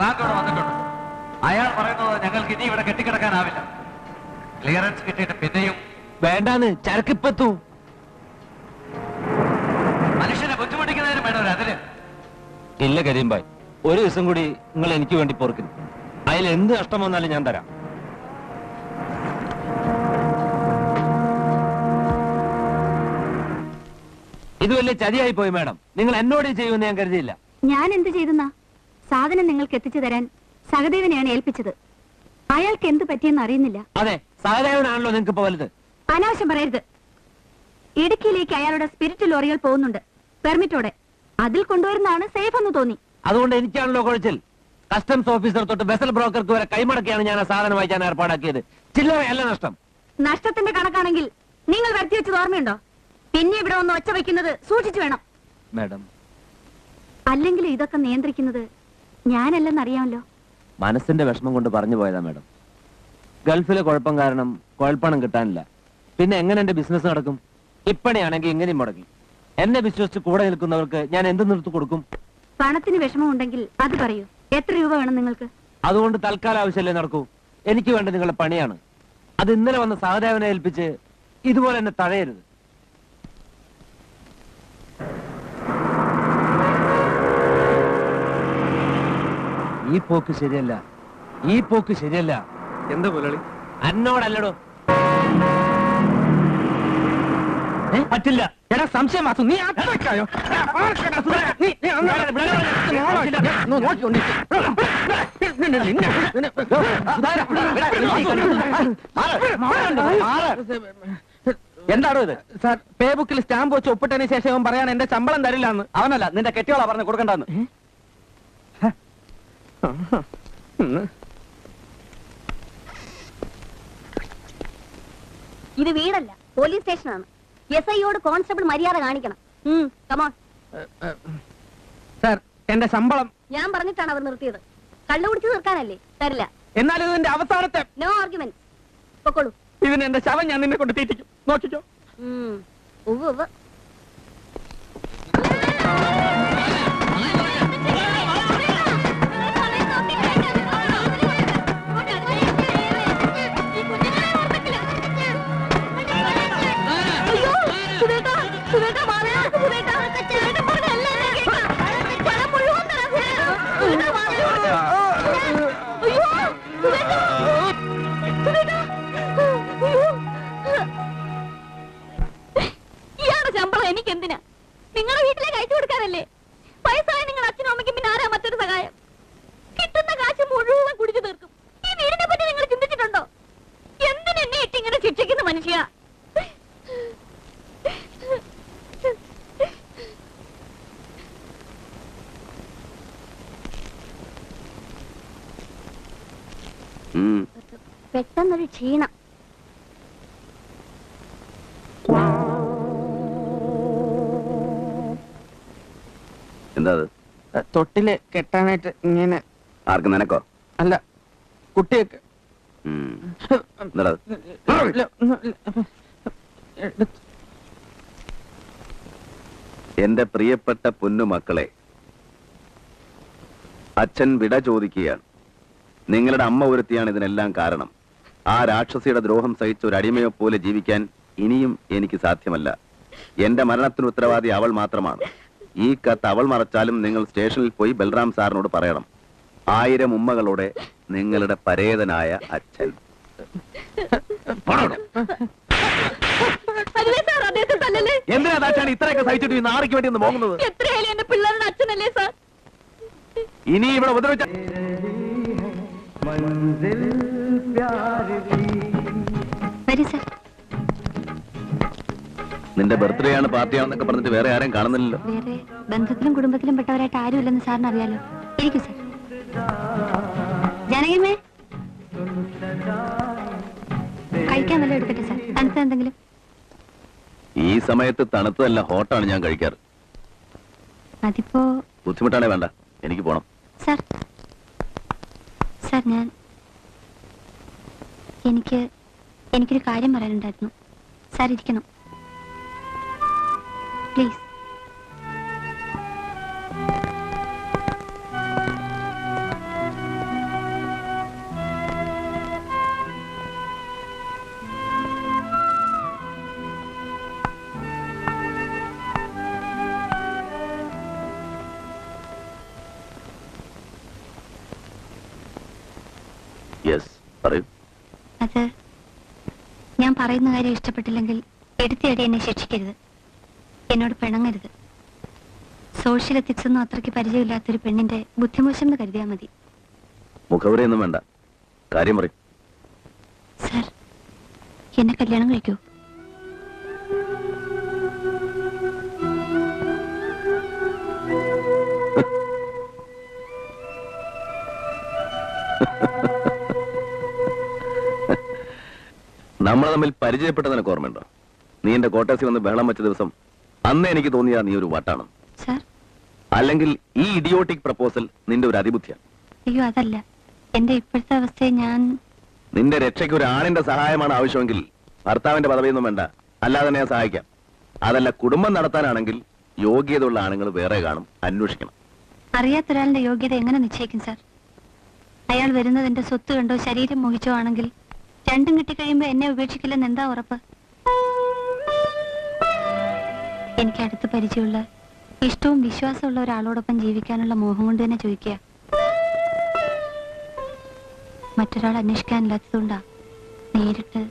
റാങ്കോട് വന്നിട്ടുണ്ട്. അയാൾ പറയുന്നത് ഞങ്ങൾക്ക് ഇനി ഇവിടെ കെട്ടിക്കിടക്കാനാവില്ല. ക്ലിയറൻസ് കിട്ടിയിട്ട് പിന്നെയും വേണ്ടാന്ന് ചരക്കിപ്പത്തു. മനുഷ്യനെ ബുദ്ധിമുട്ടിക്കുന്നതിന് വേണം അതില്. ഇല്ല കരീംഭായ്, ഒരു ദിവസം കൂടി നിങ്ങൾ എനിക്ക് വേണ്ടി പൊറുക്കുന്നു. അതിൽ എന്ത് നഷ്ടം വന്നാലും ഞാൻ തരാം. ഇത് വലിയ ചതിയായി പോയി മാഡം. നിങ്ങൾ എന്നോട് ചെയ്യുമെന്ന് ഞാൻ കരുതിയില്ല. ഞാൻ എന്ത് ചെയ്തെന്നാ? സാധനം നിങ്ങൾക്ക് എത്തിച്ചു തരാൻ സഹദേവനെയാണ് ഏൽപ്പിച്ചത്. അയാൾക്ക് എന്ത് പറ്റിയെന്ന് അറിയുന്നില്ല. അതെ, സഹദേവനാണല്ലോ നിങ്ങൾക്ക് ഇപ്പൊ വലുത്. അനാവശ്യം പറയരുത്. ഇടുക്കിയിലേക്ക് അയാളുടെ സ്പിരിറ്റ് ലോറികൾ പോകുന്നുണ്ട്, പെർമിറ്റോടെ. അതിൽ കൊണ്ടുവരുന്നതാണ് സേഫ് എന്ന് തോന്നി. അതുകൊണ്ട് എനിക്കാണല്ലോ കുഴച്ചിൽ. കസ്റ്റംസ് ഓഫീസർ തൊട്ട് വെസൽ ബ്രോക്കർക്ക് വരെ കൈമടക്കിയാണ് ഞാൻ ആ സാധനം വായിക്കാൻ ഏർപ്പാടാക്കിയത്. ചില്ലറയല്ല നഷ്ടം. നഷ്ടത്തിന്റെ കണക്കാണെങ്കിൽ നിങ്ങൾ വരുത്തി വെച്ചത് ഓർമ്മയുണ്ടോ? പിന്നെ ഇവിടെ ഒന്ന് ഒച്ച വയ്ക്കുന്നത് സൂക്ഷിച്ചു വേണം മാഡം. അല്ലെങ്കിൽ ഇതൊക്കെ നിയന്ത്രിക്കുന്നത് ഞാനല്ലെന്നറിയാമല്ലോ. മനസ്സിന്റെ വിഷമം കൊണ്ട് പറഞ്ഞു പോയതാ മാഡം. ഗൾഫിലെ കുഴപ്പം കാരണം കുഴൽപ്പണം കിട്ടാനില്ല. പിന്നെ എങ്ങനെ എന്റെ ബിസിനസ് നടക്കും? ഇപ്പണിയാണെങ്കിൽ ഇങ്ങനെയും മുടങ്ങി. എന്നെ വിശ്വസിച്ച് കൂടെ നിൽക്കുന്നവർക്ക് ഞാൻ എന്ത് നിർത്തി കൊടുക്കും? പണത്തിന് വിഷമമുണ്ടെങ്കിൽ അത് പറയൂ. എത്ര രൂപ വേണം നിങ്ങൾക്ക്? അതുകൊണ്ട് തൽക്കാലം ആവശ്യമല്ലേ നടക്കൂ. എനിക്ക് വേണ്ട നിങ്ങളുടെ പണിയാണ്. അത് ഇന്നലെ വന്ന സഹദേവനെ ഏൽപ്പിച്ച് ഇതുപോലെ എന്നെ തഴയരുത്. ഈ പോക്ക് ശരിയല്ല, ഈ പോക്ക് ശരിയല്ല. എന്താ മുതലാളി? എന്നോടല്ലടോ. പറ്റില്ല. എടാ സംശയം മാസം നീ എന്താണോ ഇത്? സാർ, പേ ബുക്കിൽ സ്റ്റാമ്പ് വെച്ച് ഒപ്പിട്ടതിന് ശേഷം അവൻ പറയാൻ എന്റെ ശമ്പളം തരില്ലാന്ന്. അവനല്ല, നിന്റെ കെട്ടിയോളാ പറഞ്ഞു കൊടുക്കണ്ടെന്ന്. ഇത് വീടല്ല, പോലീസ് സ്റ്റേഷനാണ്. SIയോട് കോൺസ്റ്റബിൾ മര്യാദ കാണിക്കണം. കമോൺ. സാർ, എന്റെ ശമ്പളം ഞാൻ പറഞ്ഞിട്ടാണ് അവർ നിർത്തിയത്. കള്ളു കുടിച്ച് തീർക്കാനല്ലേ? തരില്ല. എന്നാലും ഇതിന്റെ അവസാനത്തെ നോ ആർഗ്യുമെന്റ്. പൊക്കോളൂ. ഇതിന് എന്റെ ശവം ഞാൻ നിന്നെ കൊണ്ട് തീറ്റിക്കും. നോക്കിക്കോ. ഉവ്വ്. ഇയാളുടെ ശമ്പളം എനിക്ക് എന്തിനാ? നിങ്ങളുടെ വീട്ടിലേക്ക് അയച്ചു കൊടുക്കാനല്ലേ? വയസ്സായ നിങ്ങളുടെ അച്ഛനും അമ്മയ്ക്കും പിന്നെ ആരാ മറ്റൊരു സഹായം? കിട്ടുന്ന കാശ് മുഴുവൻ കുടിച്ചു തീർക്കും. ഈ വീടിനെ പറ്റി നിങ്ങൾ ചിന്തിച്ചിട്ടുണ്ടോ? എന്തിനെന്നെ ഇട്ടിങ്ങനെ ശിക്ഷിക്കുന്ന മനുഷ്യ? പെട്ടെന്നൊരു ക്ഷീണം. എന്താ തൊട്ടില് കെട്ടാനായിട്ട് ഇങ്ങനെ. ആർക്ക്? നിനക്കോ? അല്ല, കുട്ടിയൊക്കെ. എന്റെ പ്രിയപ്പെട്ട പൊന്നുമക്കളെ, അച്ഛൻ വിട ചോദിക്കുകയാണ്. നിങ്ങളുടെ അമ്മ ഒരുത്തിയാണ് ഇതിനെല്ലാം കാരണം. ആ രാക്ഷസിയുടെ ദ്രോഹം സഹിച്ച ഒരു അടിമയെ പോലെ ജീവിക്കാൻ ഇനിയും എനിക്ക് സാധ്യമല്ല. എന്റെ മരണത്തിന് ഉത്തരവാദി അവൾ മാത്രമാണ്. ഈ കത്ത് അവൾ മറച്ചാലും നിങ്ങൾ സ്റ്റേഷനിൽ പോയി ബൽറാം സാറിനോട് പറയണം. 1000 ഉമ്മകളോടെ നിങ്ങളുടെ പരേതനായ അച്ഛൻ. എന്തിനാ താച്ചാണ് ഇത്രയൊക്കെ സഹിച്ചിട്ട് ഈ നാറിക്ക് വേണ്ടി ഒന്ന് പോകുന്നത്? എത്രയായാലും എന്റെ പിള്ളേരുടെ അച്ഛനല്ലേ സാർ? ഇനി ഇവിടെ ഉപദ്രവിച്ച നിന്റെ ബർത്ത്ഡേ ആണ് പാർട്ടിയാണെന്നൊക്കെ പറഞ്ഞിട്ട് വേറെ ആരെയും കാണുന്നില്ലല്ലോ. വേറെ ബന്ധത്തിലും കുടുംബത്തിലും പെട്ടവരായിട്ട് ആരുമില്ലെന്ന് സാറിന് അറിയാലോ. ഇരിക്കൂ സാർ. ജാനകിയമ്മേ, കഴിക്കാൻ വല്ലതും എടുക്കട്ടെ സാർ? തണുത്ത എന്തെങ്കിലും? ഈ സമയത്ത് തണുത്തതല്ല, ഹോട്ടാണ് ഞാൻ കഴിക്കാറ്. അതിപ്പോ ബുദ്ധിമുട്ടാണേ വേണ്ട, എനിക്ക് പോണം. സാർ, സാർ എനിക്കൊരു കാര്യം പറയാനുണ്ടായിരുന്നു. സാർ ഇരിക്കണം പ്ലീസ്. യെസ്, പറയൂ. അത് ഞാൻ പറയുന്ന കാര്യം ഇഷ്ടപ്പെട്ടില്ലെങ്കിൽ എടുത്തിയടി എന്നെ ശിക്ഷിക്കരുത്, എന്നോട് പിണങ്ങരുത്. സോഷ്യൽ എത്തിക്സ് ഒന്നും അത്രയ്ക്ക് പരിചയമില്ലാത്തൊരു പെണ്ണിന്റെ ബുദ്ധിമോശം എന്ന് കരുതിയാൽ മതി. മുഖവരെയൊന്നും വേണ്ട, കാര്യം പറയും. സർ, എന്നെ കല്യാണം കഴിക്കൂ. നമ്മൾ തമ്മിൽ പരിചയപ്പെട്ട നിനക്ക് ഓർമ്മയുണ്ടോ? നീ എന്റെ കോട്ടേഴ്സിൽ വന്ന് ബഹളം വെച്ച ദിവസം അന്ന് എനിക്ക് തോന്നിയാ നീ ഒരു വട്ടാണ്. സർ, അല്ലെങ്കിൽ ഈ ഇഡിയോട്ടിക് പ്രപ്പോസൽ നിന്റെ ഒരു അതിബുദ്ധിയാണ്. അയ്യോ അതല്ല, എന്റെ ഇപ്പോഴത്തെ അവസ്ഥയെ ഞാൻ... നിന്റെ രക്ഷയ്ക്ക് ഒരു ആണിന്റെ സഹായമാണ് ആവശ്യമെങ്കിൽ ഭർത്താവിന്റെ പദവിയൊന്നും വേണ്ട, അല്ലാതെ തന്നെ ഞാൻ സഹായിക്കാം. അതല്ല, കുടുംബം നടത്താനാണെങ്കിൽ യോഗ്യതയുള്ള ആണുങ്ങൾ വേറെ കാണും, അന്വേഷിക്കണം. അറിയാത്തൊരാളുടെ യോഗ്യത എങ്ങനെ നിശ്ചയിക്കും സർ? അയാൾ വരുന്നത് എന്റെ സ്വത്ത് കണ്ടോ ശരീരം മോഹിച്ചോ ആണെങ്കിൽ രണ്ടും കിട്ടിക്കഴിയുമ്പോ എന്നെ ഉപേക്ഷിക്കില്ലെന്ന് എന്താ ഉറപ്പ്? എനിക്ക് അടുത്ത് പരിചയമുള്ള ഇഷ്ടവും വിശ്വാസമുള്ള ഒരാളോടൊപ്പം ജീവിക്കാനുള്ള മോഹം കൊണ്ട് തന്നെ ചോദിക്കുക. മറ്റൊരാൾ അന്വേഷിക്കാനില്ലാത്തതുകൊണ്ടാ നേരിട്ട്.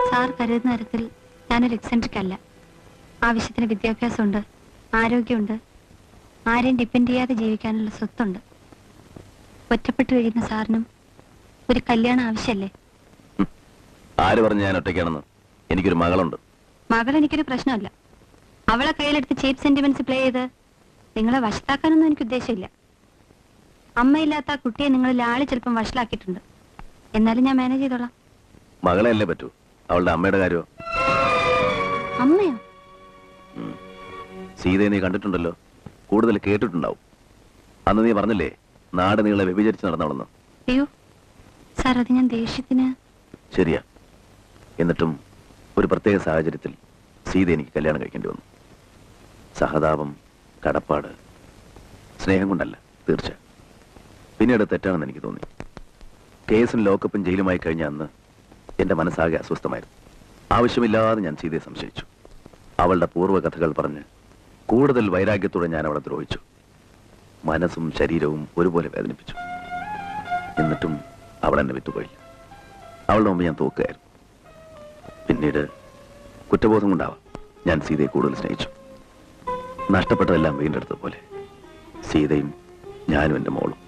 സാർ കരുതുന്ന തരത്തിൽ ഞാനൊരു എക്സെൻട്രിക് അല്ല. ആവശ്യത്തിന് വിദ്യാഭ്യാസമുണ്ട്, ആരോഗ്യമുണ്ട്, ആരെയും ഡിപ്പെൻഡ് ചെയ്യാതെ ജീവിക്കാനുള്ള സ്വത്തുണ്ട്. ഒറ്റപ്പെട്ടു കഴിയുന്ന സാറിനും ഒരു കല്യാണം ആവശ്യമല്ലേ? ആര് പറഞ്ഞു ഞാൻ ഒറ്റയ്ക്കാണെന്ന്? എനിക്കൊരു മകളുണ്ട്. മകൾ എനിക്കൊരു പ്രശ്നമല്ല. അവളെ കയ്യിലെടുത്ത് ചീപ്പ് സെന്റിമെന്റ്സ് പ്ലേ ചെയ്ത് നിങ്ങളെ വഷത്താക്കാനൊന്നും എനിക്ക് ഉദ്ദേശമില്ല. അമ്മയില്ലാത്ത ആ കുട്ടിയെ നിങ്ങൾ ലാളി ചിലപ്പം വഷളാക്കിയിട്ടുണ്ട്. എന്നാലും ഞാൻ മാനേജ് ചെയ്തോളാം. മകളെ അല്ലേ പറ്റൂ, അവളുടെ അമ്മയുടെ കാര്യമോ? അമ്മയോ? സീതയെ നീ കണ്ടിട്ടുണ്ടല്ലോ, കൂടുതൽ കേട്ടിട്ടുണ്ടാവും. അന്ന് നീ പറഞ്ഞില്ലേ നാട് നീളെ വ്യഭിചരിച്ച് നടന്നവളെന്ന്. അയ്യോ സാർ, അത് ഞാൻ ദേഷ്യത്തിന്... ശരിയാ. എന്നിട്ടും ഒരു പ്രത്യേക സാഹചര്യത്തിൽ സീത എനിക്ക് കല്യാണം കഴിക്കേണ്ടി വന്നു. സഹതാപം, കടപ്പാട്, സ്നേഹം കൊണ്ടല്ല, തീർച്ച. പിന്നീട് തെറ്റാണെന്ന് എനിക്ക് തോന്നി. കേസും ലോക്കപ്പും ജയിലുമായി കഴിഞ്ഞ അന്ന് എന്റെ മനസ്സാകെ അസ്വസ്ഥമായിരുന്നു. ആവശ്യമില്ലാതെ ഞാൻ സീതയെ സംശയിച്ചു. അവളുടെ പൂർവ്വകഥകൾ പറഞ്ഞ് കൂടുതൽ വൈരാഗ്യത്തോടെ ഞാൻ അവളെ ദ്രോഹിച്ചു. മനസ്സും ശരീരവും ഒരുപോലെ വേദനിപ്പിച്ചു. എന്നിട്ടും അവൾ എന്നെ വിട്ടുപോയില്ല. അവളുടെ മുമ്പ് ഞാൻ തോക്കുകയായിരുന്നു. പിന്നീട് കുറ്റബോധം കൊണ്ടാവാം ഞാൻ സീതയെ കൂടുതൽ സ്നേഹിച്ചു. നഷ്ടപ്പെട്ടതെല്ലാം വീണ്ടെടുത്ത പോലെ സീതയും ഞാനും എൻ്റെ മോളും.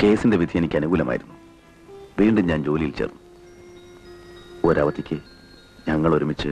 കേസിന്റെ വിധി എനിക്ക് അനുകൂലമായിരുന്നു. വീണ്ടും ഞാൻ ജോലിയിൽ ചേർന്നു. ഒരവധിക്ക് ഞങ്ങൾ ഒരുമിച്ച്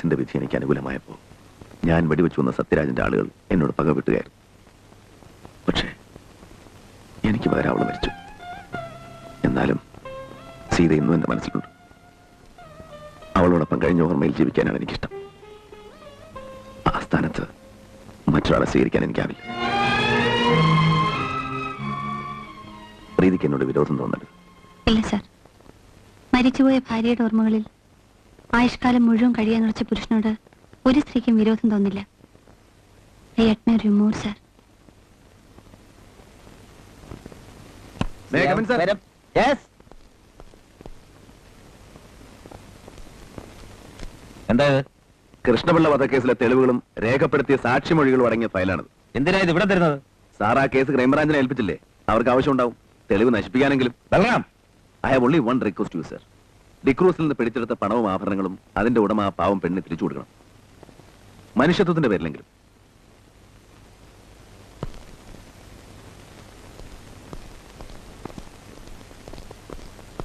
കേസിന്റെ വിധി എനിക്ക് അനുകൂലമായപ്പോ ഞാൻ വെടിവെച്ചു വന്ന സത്യരാജന്റെ ആളുകൾ എന്നോട് പകവിട്ടുകയായിരുന്നു. പക്ഷേ എനിക്ക് പകരം അവള് മരിച്ചു. എന്നാലും സീത ഇന്നും എന്റെ മനസ്സിലുണ്ട്. അവളോടൊപ്പം കഴിഞ്ഞ ഓർമ്മയിൽ ജീവിക്കാനാണ് എനിക്കിഷ്ടം. ആ സ്ഥാനത്ത് മറ്റൊരാളെ സ്വീകരിക്കാൻ എനിക്കാവില്ല. പ്രീതിക്ക് എന്നോട് വിരോധം തോന്നരുത്. ഇല്ല സാർ, മരിച്ചുപോയ ഭാര്യയുടെ ഓർമ്മകളിൽ ആയുഷ്കാലം മുഴുവൻ കഴിയാനുറച്ച പുരുഷനോട് ഒരു സ്ത്രീക്കും വിരോധം തോന്നില്ല. I admire you more sir. എന്താ കൃഷ്ണപിള്ള വധക്കേസിലെ തെളിവുകളും രേഖപ്പെടുത്തിയ സാക്ഷിമൊഴികളും അടങ്ങിയ ഫയലാണത്. എന്തിനാ ഇത് ഇവിടെ തരുന്നത്? സാർ ആ കേസ് ക്രൈംബ്രാഞ്ചിനെ ഏൽപ്പിച്ചില്ലേ? അവർക്ക് ആവശ്യമുണ്ടാവും തെളിവ് നശിപ്പിക്കാനെങ്കിലും. Balaram, I have only one request you sir. ഡിക്രൂസിൽ നിന്ന് പിടിച്ചെടുത്ത പണവും ആഭരണങ്ങളും അതിന്റെ ഉടമ ആ പാവം പെണ്ണിന് തിരിച്ചു കൊടുക്കണം. മനുഷ്യത്വത്തിന്റെ പേരിലെങ്കിലും.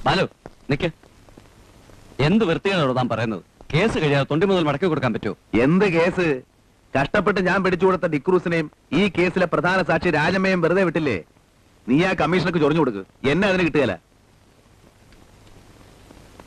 ബാലു നിക്ക്. എന്ത് വൃത്തിയാണോ താൻ പറയുന്നത്? കേസ് കഴിയാതെ തൊണ്ടി മുതൽ മടക്കി കൊടുക്കാൻ പറ്റുമോ? എന്ത് കേസ്? കഷ്ടപ്പെട്ട് ഞാൻ പിടിച്ചു കൊടുത്ത ഡിക്രൂസിനെയും ഈ കേസിലെ പ്രധാന സാക്ഷി രാജമ്മയും വെറുതെ വിട്ടില്ലേ? നീ ആ കമ്മീഷണർക്ക് ചൊറിഞ്ഞു കൊടുക്ക്. എന്നെ അതിന് കിട്ടുകയില്ല.